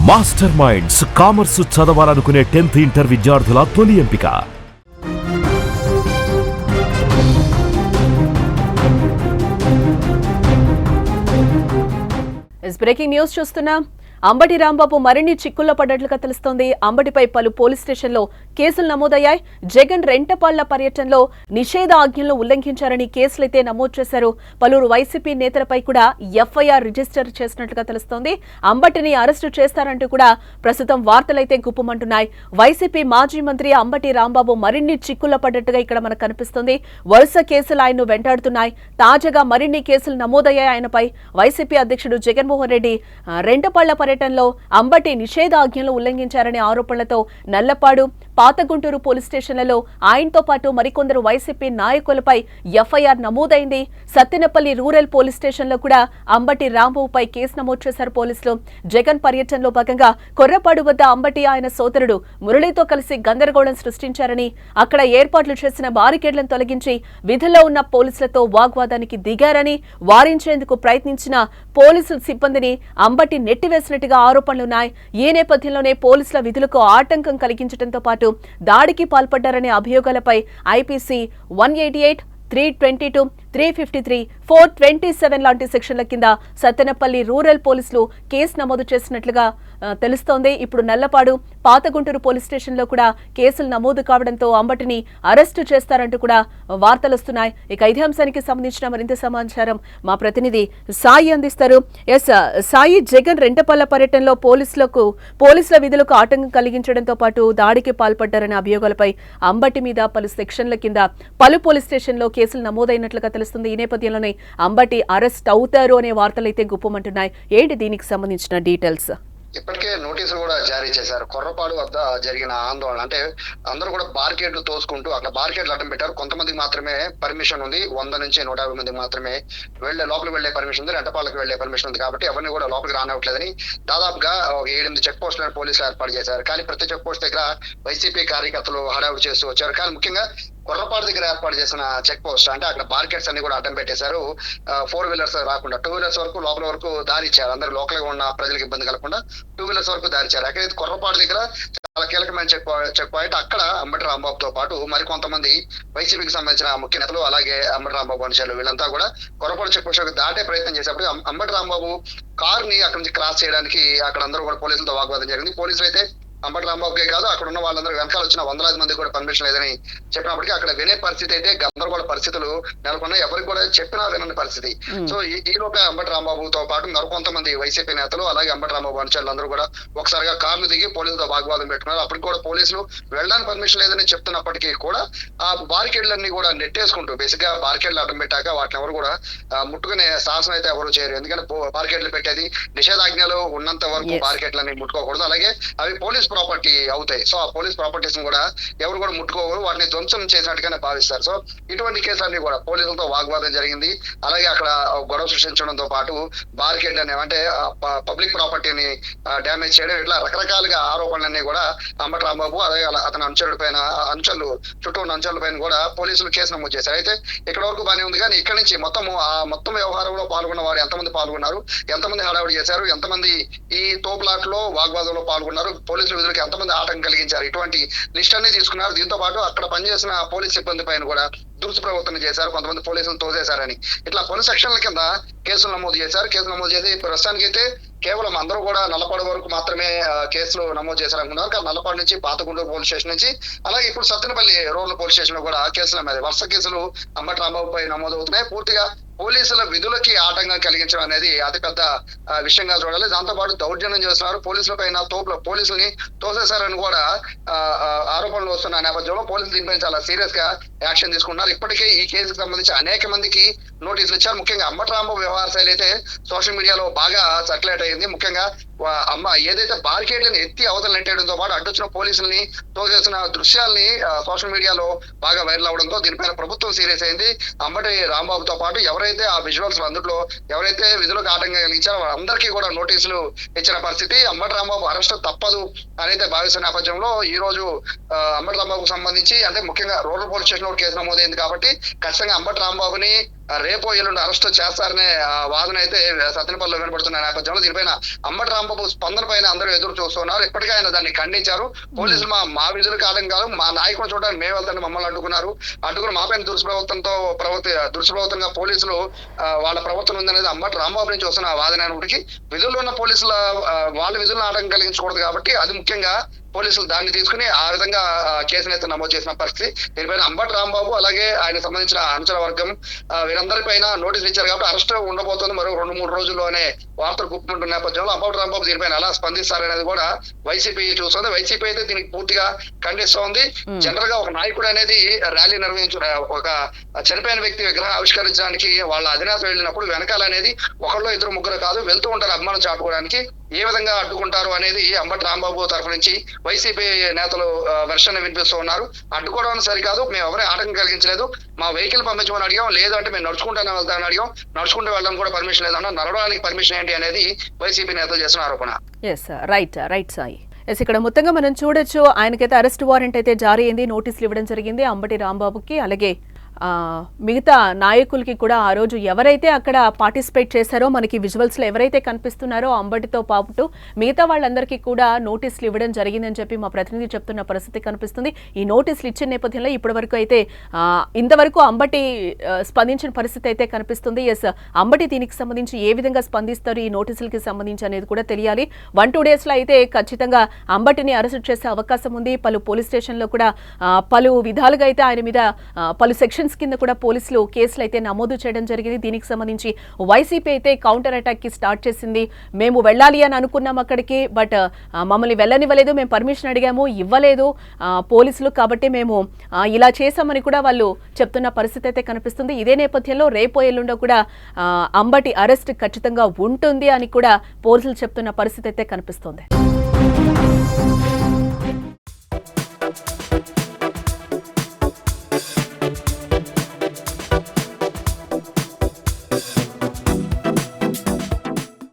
Master minds commerce చదవాలనుకునే 10th inter విద్యార్థుల తొలి ఎంపిక. బ్రేకింగ్ న్యూస్ చూస్తున్నాం. అంబటి రాంబాబు మరిన్ని చిక్కుల్లో పడ్డట్లుగా తెలుస్తోంది. అంబటిపై పలు పోలీస్ స్టేషన్లో కేసులు నమోదయ్యాయి. జగన్ రెంటపాళ్ల పర్యటనలో నిషేధ ఆజ్ఞలను ఉల్లంఘించారని కేసులైతే నమోదు చేశారు. పలువురు వైసీపీ నేతలపై కూడా ఎఫ్ఐఆర్ రిజిస్టర్ చేసినట్లుగా తెలుస్తోంది. అంబటిని అరెస్టు చేస్తారంటూ కూడా ప్రస్తుతం వార్తలైతే గుప్పమంటున్నాయి. వైసీపీ మాజీ మంత్రి అంబటి రాంబాబు మరిన్ని చిక్కుల్లో పడ్డట్టుగా ఇక్కడ మనకు కనిపిస్తోంది. వరుస కేసులు ఆయన్ను వెంటాడుతున్నాయి. తాజాగా మరిన్ని కేసులు నమోదయ్యాయి ఆయనపై. వైసీపీ అధ్యక్షుడు జగన్మోహన్ రెడ్డి రెంటపాళ్ల పర్యటనలో అంబటి నిషేధాజ్ఞలు ఉల్లంఘించారనే ఆరోపణలతో నల్లపాడు, పాతగుంటూరు పోలీస్ స్టేషన్లలో ఆయనతో పాటు మరికొందరు వైసీపీ నాయకులపై ఎఫ్ఐఆర్ నమోదైంది. సత్తెనపల్లి రూరల్ పోలీస్ స్టేషన్లో కూడా అంబటి రాంబాబుపై కేసు నమోదు చేశారు పోలీసులు. జగన్ పర్యటనలో భాగంగా కొర్రపాడు వద్ద అంబటి ఆయన సోదరుడు మురళితో కలిసి గందరగోళం సృష్టించారని, అక్కడ ఏర్పాట్లు చేసిన బారికేడ్లను తొలగించి విధుల్లో ఉన్న పోలీసులతో వాగ్వాదానికి దిగారని, వారించేందుకు ప్రయత్నించిన పోలీసుల సిబ్బందిని అంబటి నెట్టివేసినట్టుగా ఆరోపణలున్నాయి. ఈ నేపథ్యంలోనే పోలీసుల విధులకు ఆటంకం కలిగించడంతో పాటు దాడికి పాల్పడ్డారనే అభియోగాలపై ఐపీసీ 188, 322, 353, 427 లాంటి సెక్షన్ల కింద సత్తెనపల్లి రూరల్ పోలీసులు కేసు నమోదు చేసినట్లుగా తెలుస్తోంది. ఇప్పుడు నల్లపాడు, పాతగుంటూరు పోలీస్ స్టేషన్లో కూడా కేసులు నమోదు కావడంతో అంబటిని అరెస్టు చేస్తారంటూ కూడా వార్తలు వస్తున్నాయి. ఇక ఇదే అంశానికి సంబంధించిన మరింత సమాచారం మా ప్రతినిధి సాయి అందిస్తారు. సాయి, జగన్ రెంటపల్ల పర్యటనలో పోలీసుల విధులకు ఆటంకం కలిగించడంతో పాటు దాడికి పాల్పడ్డారనే అభియోగాలపై అంబటి మీద పలు సెక్షన్ల కింద పలు పోలీస్ స్టేషన్లో కేసులు నమోదైనట్లుగా తెలుస్తుంది. ఈ నేపథ్యంలోనే అంబటి అరెస్ట్ అవుతారు అనే వార్తలైతే గుప్పమంటున్నాయి. ఏంటి దీనికి సంబంధించిన డీటెయిల్స్? ఇప్పటికే నోటీసులు కూడా జారీ చేశారు. కొర్రపాడు వద్ద జరిగిన ఆందోళన అంటే అందరూ కూడా బార్కెట్లు తోసుకుంటూ అక్కడ బార్కెట్లు అడ్డం పెట్టారు. కొంతమందికి మాత్రమే పర్మిషన్ ఉంది, 100 నుంచి 150 మందికి మాత్రమే లోపలికి వెళ్లే పర్మిషన్ ఉంది, రెంటపాళ్ళకి వెళ్లే పర్మిషన్ ఉంది. కాబట్టి ఎవరిని కూడా లోపలికి రానివ్వట్లేదని దాదాపుగా 7-8 చెక్ పోస్టులను పోలీసులు ఏర్పాటు చేశారు. కానీ ప్రతి చెక్ పోస్ట్ దగ్గర వైసీపీ కార్యకర్తలు హడావుడి చేస్తూ వచ్చారు. కానీ ముఖ్యంగా కొర్రపాడు దగ్గర ఏర్పాటు చేసిన చెక్ పోస్ట్ అంటే అక్కడ బార్కెట్స్ అన్ని కూడా అడ్డం పెట్టేశారు. 4 వీలర్స్ రాకుండా 2 వీలర్స్ వరకు లోపల వరకు దారి ఇచ్చారు. అందరూ లోకల్ గా ఉన్న ప్రజలకు ఇబ్బంది కలగకుండా 2 వీలర్స్ వరకు దారి ఇచ్చారు. అక్కడైతే కొర్రపాడు దగ్గర చాలా కీలకమైన చెక్ పాయింట్. అక్కడ అంబటి రాంబాబుతో పాటు మరి కొంతమంది వైసీపీకి సంబంధించిన ముఖ్య నేతలు, అలాగే అంబటి రాంబాబు అనుచరులు వీళ్ళంతా కూడా కొర్రపాడు చెక్ పోస్ట్ దాటే ప్రయత్నం చేసేప్పుడు అంబటి రాంబాబు కార్ ని అక్కడి నుంచి క్రాస్ చేయడానికి అక్కడ అందరూ కూడా పోలీసులతో వాగ్వాదం జరిగింది. పోలీసులు అయితే అంబటి రాంబాబుకే కాదు అక్కడ ఉన్న వాళ్ళందరూ వెనకాల వచ్చిన 100,000 మంది కూడా పర్మిషన్ లేదని చెప్పినప్పటికీ అక్కడ వినే పరిస్థితి అయితే గందరగోళ పరిస్థితులు నెలకొన్నాయి. ఎవరికి కూడా చెప్పినా వినని పరిస్థితి. సో ఈలోగా అంబటి రాంబాబుతో పాటు మరికొంతమంది వైసీపీ నేతలు, అలాగే అంబటి రాంబాబు అనుచరులందరూ కూడా ఒకసారిగా కార్లు దిగి పోలీసులతో వాగ్వాదం పెట్టుకున్నారు. అప్పటికి కూడా పోలీసులు వెళ్ళడానికి పర్మిషన్ లేదని చెప్తున్నప్పటికీ కూడా ఆ బారికేడ్లన్నీ కూడా నెట్టేసుకుంటూ బేసిక్ గా బారికేడ్లు అడ్డం పెట్టాక వాటిని ఎవరు కూడా ముట్టుకునే సాహసం అయితే ఎవరు చేయరు. ఎందుకంటే బారికేడ్లు పెట్టేది నిషేధాజ్ఞలు ఉన్నంత వరకు బారికేడ్లన్నీ ముట్టుకోకూడదు. అలాగే అవి పోలీస్ ప్రాపర్టీ అవుతాయి. సో ఆ పోలీస్ ప్రాపర్టీస్ కూడా ఎవరు కూడా ముట్టుకోవరు, వాటిని ధ్వంసం చేసినట్టుగానే భావిస్తారు. సో ఇటువంటి కేసులన్నీ కూడా పోలీసులతో వాగ్వాదం జరిగింది. అలాగే అక్కడ గొడవ సృష్టించడంతో పాటు బార్కెట్ అనే అంటే పబ్లిక్ ప్రాపర్టీని డ్యామేజ్ చేయడం, ఇట్లా రకరకాలుగా ఆరోపణలన్నీ కూడా అంబటి రాంబాబు అలాగే అతని అనుచరులు చుట్టూ ఉన్న అనుచరుల పైన కూడా పోలీసులు కేసు నమోదు చేశారు. అయితే ఇక్కడ వరకు బాగానే ఉంది. కానీ ఇక్కడ నుంచి మొత్తం వ్యవహారంలో పాల్గొన్న వారు ఎంతమంది పాల్గొన్నారు, ఎంతమంది హడావుడి చేశారు, ఎంతమంది ఈ తోపులాట్లో వాగ్వాదంలో పాల్గొన్నారు, పోలీసులు ఎంతమంది ఆటంకం కలిగించారు, ఇటువంటి లిస్ట్ అన్ని తీసుకున్నారు. దీంతో పాటు అక్కడ పనిచేసిన పోలీస్ సిబ్బంది పైన కూడా దురుసుప్రవర్తన చేశారు, కొంతమంది పోలీసులు తోసేశారని ఇట్లా పలు సెక్షన్ల కింద కేసులు నమోదు చేశారు. కేసులు నమోదు చేసి ప్రస్తుతానికి అయితే కేవలం అందరూ కూడా నల్లపాడు వరకు మాత్రమే కేసులు నమోదు చేశారనుకున్నారు. కానీ నల్లపాడు నుంచి పాతగుంటూరు పోలీస్ స్టేషన్ నుంచి అలాగే ఇప్పుడు సత్తెనపల్లి రూరల్ పోలీస్ స్టేషన్ లో కూడా కేసులు వరుస కేసులు అంబటి రాంబాబు పై నమోదు అవుతున్నాయి. పూర్తిగా పోలీసుల విధులకి ఆటంకం కలిగించడం అనేది అతిపెద్ద విషయంగా చూడాలి. దాంతో పాటు దౌర్జన్యం చేస్తున్నారు, పోలీసుల పైన పోలీసుల్ని తోసేశారని కూడా ఆరోపణలు వస్తున్న నేపథ్యంలో పోలీసులు దీనిపై చాలా సీరియస్ గా యాక్షన్ తీసుకుంటున్నారు. ఇప్పటికే ఈ కేసుకు సంబంధించి అనేక మందికి నోటీసులు ఇచ్చారు. ముఖ్యంగా అంబటి రాంబాబు వ్యవహార శైలి అయితే సోషల్ మీడియాలో బాగా సర్క్యులేట్ అయింది. ముఖ్యంగా ఏదైతే బారికేడ్లను ఎత్తి అవతల నెట్టేయడంతో పాటు అడ్డొచ్చిన పోలీసుల్ని తోసేసిన దృశ్యాల్ని సోషల్ మీడియాలో బాగా వైరల్ అవడంతో దీనిపైన ప్రభుత్వం సీరియస్ అయింది. అంబటి రాంబాబుతో పాటు ఎవరైతే ఆ విజువల్స్ అందులో ఎవరైతే విధులకు ఆటంకం కలిగించారో వాళ్ళందరికీ కూడా నోటీసులు ఇచ్చిన పరిస్థితి. అంబటి రాంబాబు అరెస్ట్ తప్పదు అనేది భావిస్తున్న నేపథ్యంలో ఈ రోజు అంబటి రాంబాబుకు సంబంధించి అంటే ముఖ్యంగా రూరల్ పోలీస్ స్టేషన్ లో కేసు నమోదైంది కాబట్టి ఖచ్చితంగా అంబటి రాంబాబుని రేపో ఎల్లుండి అరెస్ట్ చేస్తారనే వాదన అయితే సత్తెనపల్లిలో వినపడుతున్న నేపథ్యంలో దీనిపైన అంబటి రాంబాబు స్పందన పైన అందరూ ఎదురు చూస్తున్నారు. ఇప్పటికే ఆయన దాన్ని ఖండించారు. పోలీసులు మా విధులు కాలం కాదు, మా నాయకుడు చూడడానికి మేము వెళ్తాను మమ్మల్ని అడ్డుకుని మా పైన దుష్ప్రవర్తనగా పోలీసులు వాళ్ళ ప్రవర్తన ఉందనేది అంబటి రాంబాబు నుంచి వస్తున్న వాదన అయినప్పటికీ విధుల్లో ఉన్న పోలీసుల వాళ్ళ విధులను ఆటంకం కలిగించకూడదు కాబట్టి అది ముఖ్యంగా పోలీసులు దాన్ని తీసుకుని ఆ విధంగా కేసునైతే నమోదు చేసిన పరిస్థితి. దీనిపైన అంబటి రాంబాబు అలాగే ఆయన సంబంధించిన అనుచర వర్గం వీరందరిపైన నోటీసులు ఇచ్చారు కాబట్టి అరెస్ట్ ఉండబోతుంది మరో 2-3 రోజుల్లోనే వార్తలు గుర్తుంటున్న నేపథ్యంలో అంబటి రాంబాబు దీనిపైన ఎలా స్పందిస్తారనేది కూడా వైసీపీ చూస్తుంది. వైసీపీ అయితే దీనికి పూర్తిగా ఖండిస్తోంది. జనరల్ గా ఒక నాయకుడు అనేది ర్యాలీ ఒక చనిపోయిన వ్యక్తి విగ్రహం ఆవిష్కరించడానికి వాళ్ళ అధినేత వెళ్ళినప్పుడు వెనకాల అనేది ఒకళ్ళు 2-3 కాదు వెళ్తూ ఉంటారు అభిమానం చాటుకోవడానికి. ఏ విధంగా అడ్డుకుంటారు అనేది అంబటి రాంబాబు తరఫు నుంచి వైసీపీ నేతలు వెర్షన్ వినిపిస్తూ ఉన్నారు. అడ్డుకోవడం సరికాదు, మేము ఎవరే ఆటంకం కలిగించలేదు, మా వెహికల్ పంపించమని అడిగాం, లేదంటే మేము నడుచుకుంటానే వెళ్తామని అడిగాం, నడుచుకుంటూ వెళ్ళడం కూడా పర్మిషన్ లేదన్నా, నడవడానికి పర్మిషన్ ఏంటి అనేది వైసీపీ నేతలు చేసిన ఆరోపణ. రైట్ సాయి. ఇక్కడ మొత్తంగా మనం చూడొచ్చు, ఆయనకైతే అరెస్ట్ వారెంట్ అయితే జారీ అయింది, నోటీసులు ఇవ్వడం జరిగింది అంబటి రాంబాబుకి. అలాగే మిగతా నాయకులకి కూడా ఆ రోజు ఎవరైతే అక్కడ పార్టిసిపేట్ చేశారో మనకి విజువల్స్ లో ఎవరైతే కనిపిస్తున్నారో అంబటితో పాటు మిగతా వాళ్ళందరికీ కూడా నోటీసులు ఇవ్వడం జరిగిందని చెప్పి మా ప్రతినిధి చెప్తున్న పరిస్థితి కనిపిస్తుంది. ఈ నోటీసులు ఇచ్చిన నేపథ్యంలో ఇప్పటి వరకు అయితే ఇంతవరకు అంబటి స్పందించిన పరిస్థితి అయితే కనిపిస్తుంది. అంబటి దీనికి సంబంధించి ఏ విధంగా స్పందిస్తారు ఈ నోటీసులకి సంబంధించి అనేది కూడా తెలియాలి. 1-2 days లో అయితే ఖచ్చితంగా అంబటిని అరెస్ట్ చేసే అవకాశం ఉంది. పలు పోలీస్ స్టేషన్ లో కూడా పలు విధాలుగా అయితే ఆయన మీద పలు సెక్షన్ కింద కూడా పోలీసులు కేసులు అయితే నమోదు చేయడం జరిగింది. దీనికి సంబంధించి వైసీపీ అయితే కౌంటర్ అటాక్ కి స్టార్ట్ చేసింది. మేము వెళ్ళాలి అని అనుకున్నాం అక్కడికి, బట్ మమ్మల్ని వెళ్ళనివ్వలేదు, మేము పర్మిషన్ అడిగాము, ఇవ్వలేదు పోలీసులు, కాబట్టి మేము ఇలా చేశామని కూడా వాళ్ళు చెప్తున్న పరిస్థితి అయితే కనిపిస్తుంది. ఇదే నేపథ్యంలో రేపో ఎల్లుండో కూడా అంబటి అరెస్ట్ ఖచ్చితంగా ఉంటుంది అని కూడా పోలీసులు చెప్తున్న పరిస్థితి అయితే కనిపిస్తుంది.